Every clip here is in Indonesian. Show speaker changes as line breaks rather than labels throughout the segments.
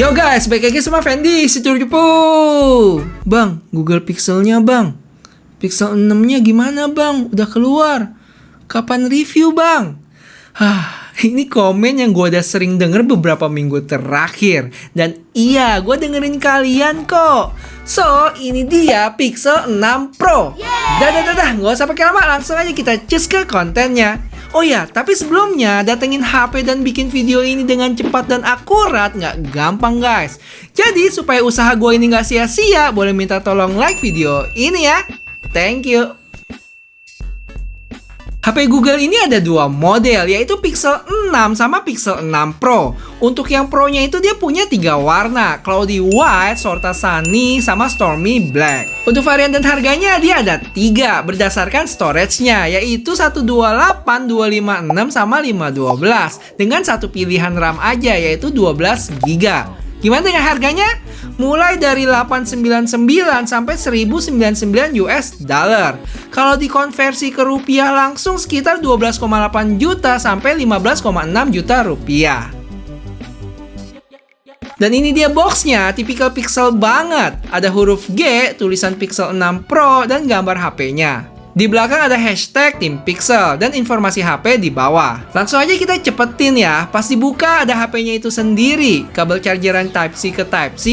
Yo guys, balik lagi sama Fendi, si Curcupu. Bang, Google Pixelnya bang. Pixel 6-nya gimana bang? Udah keluar. Kapan review bang? Ini komen yang gue udah sering denger beberapa minggu terakhir. Dan iya, gue dengerin kalian kok. So, ini dia Pixel 6 Pro. Dah, gak usah pakai lama, langsung aja kita cus ke kontennya. Oh ya, tapi sebelumnya datengin HP dan bikin video ini dengan cepat dan akurat nggak gampang guys. Jadi supaya usaha gue ini nggak sia-sia, boleh minta tolong like video ini ya. Thank you. HP Google ini ada dua model, yaitu Pixel 6 sama Pixel 6 Pro. Untuk yang Pro-nya itu dia punya 3 warna, Cloudy White, Sorta Sunny, sama Stormy Black. Untuk varian dan harganya dia ada 3 berdasarkan storage-nya, yaitu 128, 256, sama 512. Dengan satu pilihan RAM aja, yaitu 12 GB. Gimana dengan harganya? Mulai dari 899 sampai 1099 US dollar. Kalau dikonversi ke rupiah langsung sekitar 12,8 juta sampai 15,6 juta rupiah. Dan ini dia boxnya, tipikal Pixel banget. Ada huruf G, tulisan Pixel 6 Pro, dan gambar HP-nya. Di belakang ada hashtag Tim Pixel dan informasi HP di bawah. Langsung aja kita cepetin ya. Pas dibuka ada HP-nya itu sendiri, kabel chargeran Type-C ke Type-C,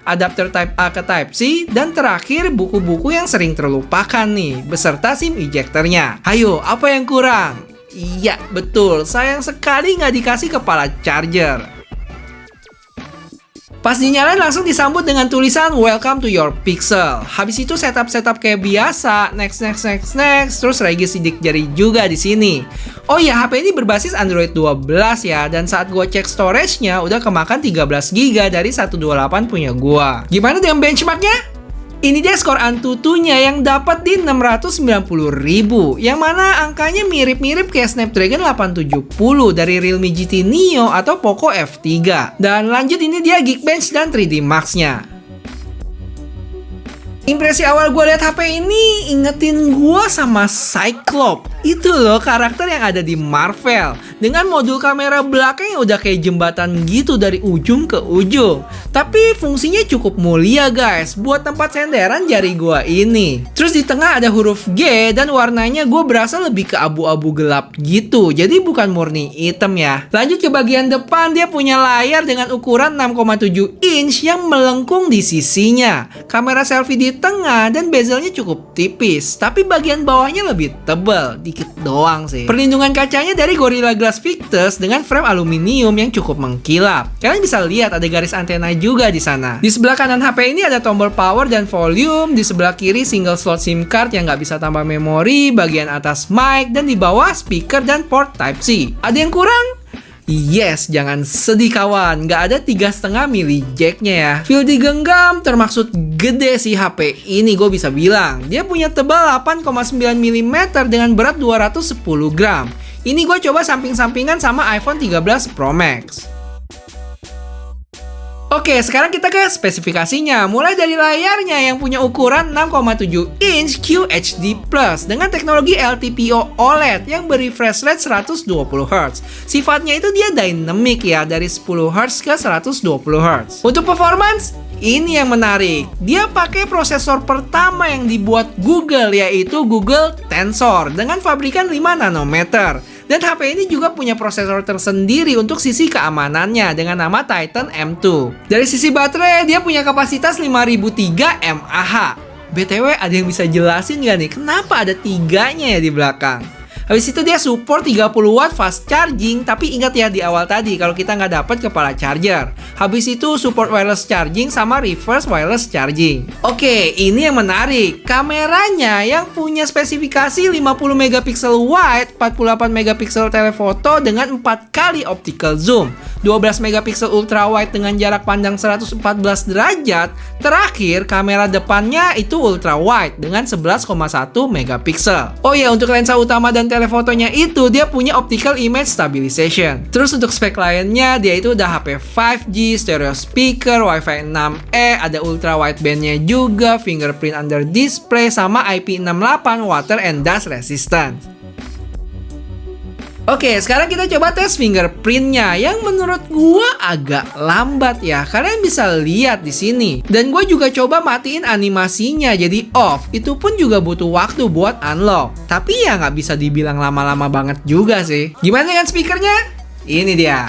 adapter Type A ke Type-C, dan terakhir buku-buku yang sering terlupakan nih, beserta SIM ejectornya. Ayo, apa yang kurang? Iya, betul. Sayang sekali nggak dikasih kepala charger. Pas dinyalain langsung disambut dengan tulisan Welcome to your Pixel. Habis itu setup kayak biasa, next, terus regi sidik jari juga di sini. Oh iya, HP ini berbasis Android 12 ya, dan saat gua cek storage-nya udah kemakan 13 GB dari 128 punya gua. Gimana dengan benchmark-nya? Ini dia skor Antutunya yang dapat di 690.000, yang mana angkanya mirip-mirip kayak Snapdragon 870 dari Realme GT Neo atau Poco F3. Dan lanjut, ini dia Geekbench dan 3D Max-nya. Impresi awal gue lihat HP ini ingetin gue sama Cyclops. Itu loh karakter yang ada di Marvel. Dengan modul kamera belakang yang udah kayak jembatan gitu dari ujung ke ujung. Tapi fungsinya cukup mulia guys, buat tempat senderan jari gue ini. Terus di tengah ada huruf G dan warnanya gue berasa lebih ke abu-abu gelap gitu. Jadi bukan murni hitam ya. Lanjut ke bagian depan, dia punya layar dengan ukuran 6,7 inch yang melengkung di sisinya. Kamera selfie di tengah dan bezelnya cukup tipis, tapi bagian bawahnya lebih tebal, dikit doang sih. Perlindungan kacanya dari Gorilla Glass Victus dengan frame aluminium yang cukup mengkilap. Kalian bisa lihat ada garis antena juga di sana. Di sebelah kanan HP ini ada tombol power dan volume, di sebelah kiri single slot SIM card yang nggak bisa tambah memori, bagian atas mic, dan di bawah speaker dan port Type-C. Ada yang kurang? Yes, jangan sedih kawan, nggak ada 3,5 mili jacknya ya. Feel digenggam, termaksud gede sih HP ini gue bisa bilang. Dia punya tebal 8,9 mm dengan berat 210 gram. Ini gue coba samping-sampingan sama iPhone 13 Pro Max. Oke, sekarang kita ke spesifikasinya. Mulai dari layarnya yang punya ukuran 6,7 inch QHD+ dengan teknologi LTPO OLED yang berefresh rate 120 Hz. Sifatnya itu dia dynamic ya, dari 10 Hz ke 120 Hz. Untuk performance, ini yang menarik. Dia pakai prosesor pertama yang dibuat Google, yaitu Google Tensor dengan pabrikan 5 nanometer. Dan HP ini juga punya prosesor tersendiri untuk sisi keamanannya dengan nama Titan M2. Dari sisi baterai, dia punya kapasitas 5003 mAh. BTW, ada yang bisa jelasin nggak nih kenapa ada 3-nya ya di belakang? Habis itu dia support 30 watt fast charging, tapi ingat ya di awal tadi kalau kita nggak dapat kepala charger. Habis itu support wireless charging sama reverse wireless charging. Oke, ini yang menarik. Kameranya yang punya spesifikasi 50 megapiksel wide, 48 megapiksel telephoto dengan 4 kali optical zoom, 12 megapiksel ultra wide dengan jarak pandang 114 derajat. Terakhir, kamera depannya itu ultra wide dengan 11,1 megapiksel. Oh ya, untuk lensa utama dan telefotonya itu dia punya optical image stabilization. Terus untuk spek lainnya dia itu udah HP 5G, stereo speaker, Wi-Fi 6E, ada ultra widebandnya juga, fingerprint under display, sama IP68 water and dust resistant. Oke, sekarang kita coba tes fingerprintnya yang menurut gua agak lambat ya. Kalian bisa lihat di sini. Dan gua juga coba matiin animasinya jadi off. Itu pun juga butuh waktu buat unlock. Tapi ya nggak bisa dibilang lama-lama banget juga sih. Gimana dengan speakernya? Ini dia.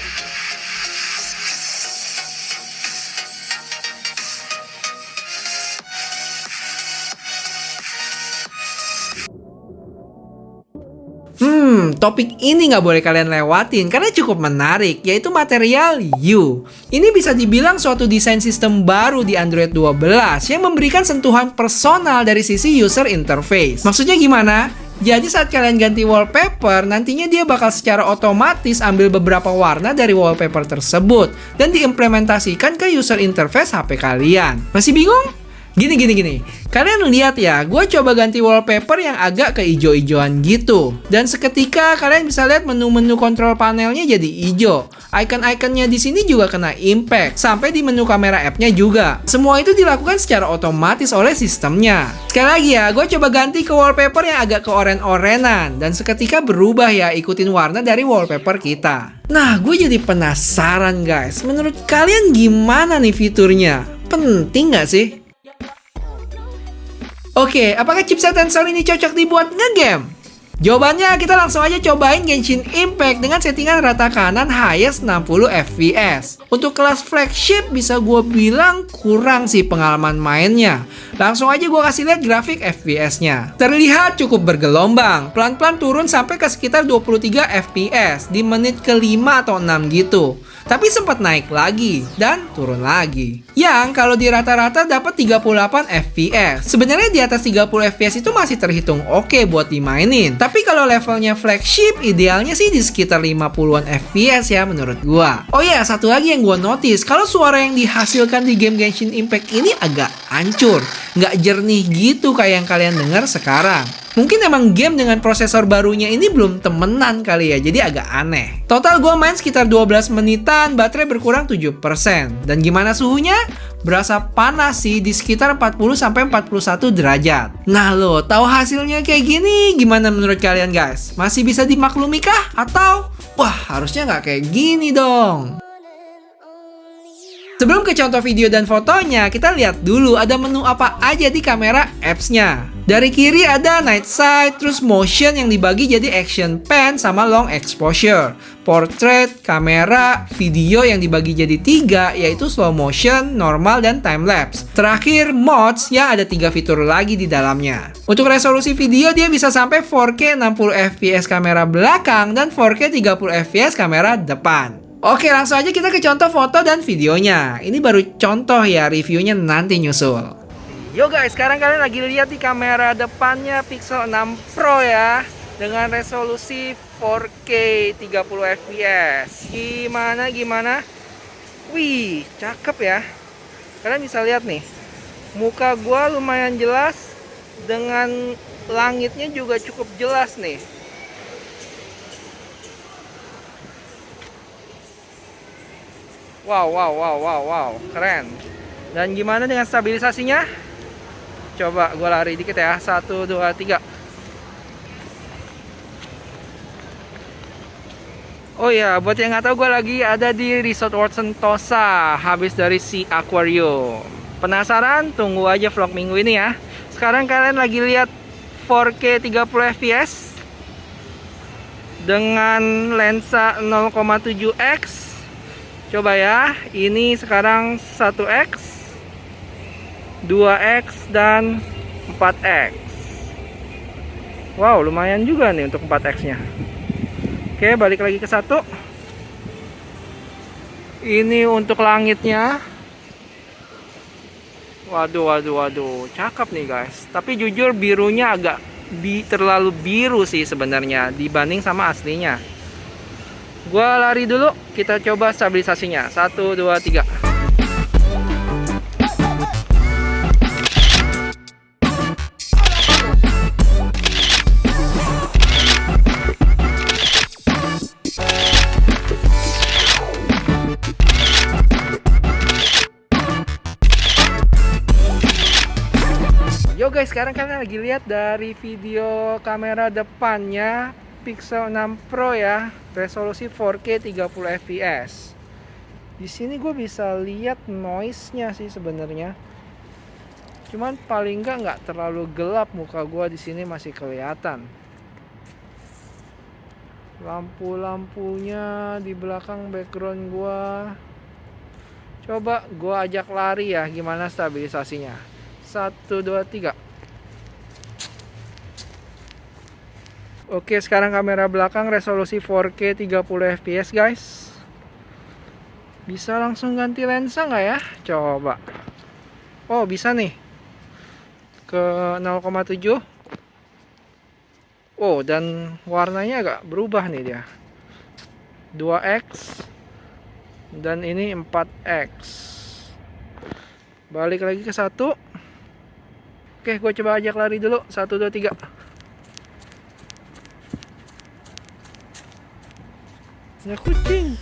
Topik ini nggak boleh kalian lewatin karena cukup menarik, yaitu material U. Ini bisa dibilang suatu desain sistem baru di Android 12 yang memberikan sentuhan personal dari sisi user interface. Maksudnya gimana? Jadi saat kalian ganti wallpaper, nantinya dia bakal secara otomatis ambil beberapa warna dari wallpaper tersebut dan diimplementasikan ke user interface HP kalian. Masih bingung? Gini. Kalian lihat ya, gue coba ganti wallpaper yang agak keijo-ijoan gitu. Dan seketika kalian bisa lihat menu-menu kontrol panelnya jadi hijau. Icon-iconnya di sini juga kena impact. Sampai di menu kamera app-nya juga. Semua itu dilakukan secara otomatis oleh sistemnya. Sekali lagi ya, gue coba ganti ke wallpaper yang agak keoren-orenan. Dan seketika berubah ya, ikutin warna dari wallpaper kita. Nah, gue jadi penasaran guys. Menurut kalian gimana nih fiturnya? Penting nggak sih? Oke, apakah chipset Tensor ini cocok dibuat ngegame? Jawabannya kita langsung aja cobain Genshin Impact dengan settingan rata kanan highest 60 fps. Untuk kelas flagship bisa gue bilang kurang sih pengalaman mainnya. Langsung aja gue kasih lihat grafik fps-nya. Terlihat cukup bergelombang, pelan-pelan turun sampai ke sekitar 23 fps di menit ke-5 atau 6 gitu. Tapi sempat naik lagi dan turun lagi. Yang kalau di rata-rata dapat 38 fps. Sebenarnya di atas 30 fps itu masih terhitung oke buat dimainin. Tapi kalau levelnya flagship, idealnya sih di sekitar 50-an fps ya menurut gua. Oh iya, satu lagi yang gua notice, kalau suara yang dihasilkan di game Genshin Impact ini agak hancur, nggak jernih gitu kayak yang kalian dengar sekarang. Mungkin emang game dengan prosesor barunya ini belum temenan kali ya, jadi agak aneh. Total gue main sekitar 12 menitan, baterai berkurang 7%. Dan gimana suhunya? Berasa panas sih, di sekitar 40-41 derajat. Nah lo, tahu hasilnya kayak gini, gimana menurut kalian guys? Masih bisa dimaklumi kah? Atau, wah harusnya nggak kayak gini dong. Sebelum ke contoh video dan fotonya, kita lihat dulu ada menu apa aja di kamera apps-nya. Dari kiri ada night sight, terus motion yang dibagi jadi action pan sama long exposure. Portrait, kamera, video yang dibagi jadi 3, yaitu slow motion, normal, dan time lapse. Terakhir, mods yang ada 3 fitur lagi di dalamnya. Untuk resolusi video dia bisa sampai 4K 60 fps kamera belakang dan 4K 30 fps kamera depan. Oke, langsung aja kita ke contoh foto dan videonya. Ini baru contoh ya, reviewnya nanti nyusul. Yo guys, sekarang kalian lagi lihat di kamera depannya Pixel 6 Pro ya, dengan resolusi 4K 30 fps. Gimana? Wih, cakep ya. Kalian bisa lihat nih, muka gua lumayan jelas, dengan langitnya juga cukup jelas nih. Wow, keren. Dan gimana dengan stabilisasinya? Coba gue lari dikit ya, 1, 2, 3. Oh ya, buat yang nggak tahu, gue lagi ada di Resort World Sentosa, habis dari Sea Aquarium. Penasaran? Tunggu aja vlog minggu ini ya. Sekarang kalian lagi lihat 4K 30 fps dengan lensa 0,7x. Coba ya, ini sekarang 1x, 2x, dan 4x. Wow, lumayan juga nih untuk 4x nya. Oke, balik lagi ke 1. Ini untuk langitnya. Waduh, cakep nih guys. Tapi jujur birunya agak terlalu biru sih sebenarnya dibanding sama aslinya. Gua lari dulu, kita coba stabilisasinya. 1, 2, 3. Yo guys, sekarang kalian lagi lihat dari video kamera depannya Pixel 6 Pro ya, resolusi 4K 30 fps. Di sini gue bisa lihat noise-nya sih sebenarnya. Cuman paling nggak terlalu gelap, muka gue di sini masih kelihatan. Lampu-lampunya di belakang background gue. Coba gue ajak lari ya, gimana stabilisasinya. 1, 2, 3. Oke, sekarang kamera belakang resolusi 4K 30 fps guys. Bisa langsung ganti lensa nggak ya? Coba. Oh, bisa nih. Ke 0,7. Oh, dan warnanya agak berubah nih dia. 2x. Dan ini 4x. Balik lagi ke 1. Oke, gue coba ajak lari dulu. 1, 2, 3. Ya kucing.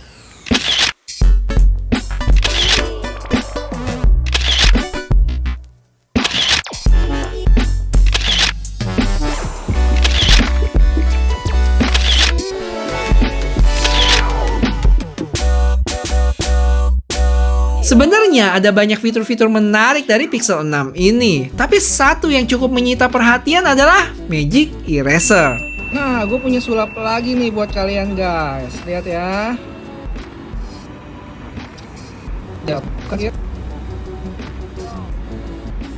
Sebenarnya ada banyak fitur-fitur menarik dari Pixel 6 ini, tapi satu yang cukup menyita perhatian adalah Magic Eraser. Nah, gue punya sulap lagi nih buat kalian guys. Lihat ya.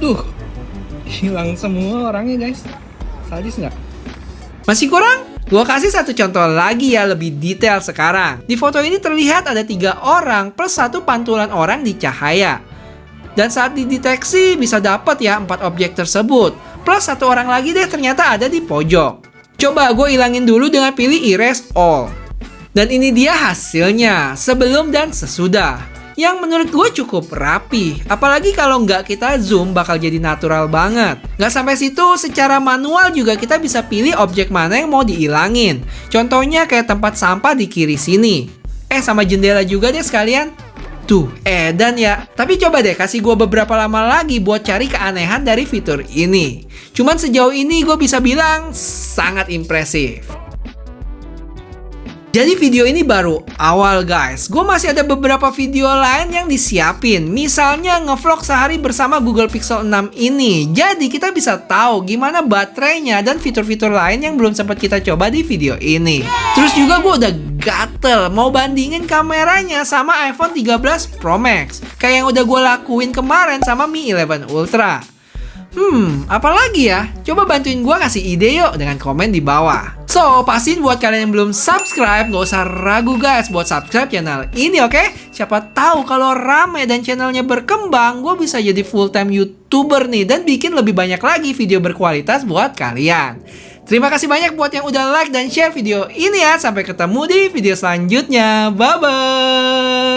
Tuh, hilang semua orangnya guys. Sadis nggak? Masih kurang? Gua kasih satu contoh lagi ya, lebih detail sekarang. Di foto ini terlihat ada 3 orang plus 1 pantulan orang di cahaya. Dan saat dideteksi bisa dapat ya 4 objek tersebut. Plus 1 orang lagi deh ternyata ada di pojok. Coba gue ilangin dulu dengan pilih Erase All. Dan ini dia hasilnya, sebelum dan sesudah. Yang menurut gue cukup rapi. Apalagi kalau nggak kita zoom bakal jadi natural banget. Nggak sampai situ, secara manual juga kita bisa pilih objek mana yang mau diilangin. Contohnya kayak tempat sampah di kiri sini. Sama jendela juga deh sekalian. Tuh, edan ya. Tapi coba deh kasih gue beberapa lama lagi buat cari keanehan dari fitur ini. Cuman sejauh ini gue bisa bilang sangat impresif. Jadi video ini baru awal guys. Gue masih ada beberapa video lain yang disiapin. Misalnya ngevlog sehari bersama Google Pixel 6 ini. Jadi kita bisa tahu gimana baterainya dan fitur-fitur lain yang belum sempat kita coba di video ini. Terus juga gue udah gatel mau bandingin kameranya sama iPhone 13 Pro Max. Kayak yang udah gue lakuin kemarin sama Mi 11 Ultra. Apalagi ya? Coba bantuin gue kasih ide yuk dengan komen di bawah. So, pastiin buat kalian yang belum subscribe, gak usah ragu guys buat subscribe channel ini, oke? Siapa tahu kalau rame dan channelnya berkembang, gue bisa jadi full time YouTuber nih dan bikin lebih banyak lagi video berkualitas buat kalian. Terima kasih banyak buat yang udah like dan share video ini ya. Sampai ketemu di video selanjutnya. Bye-bye.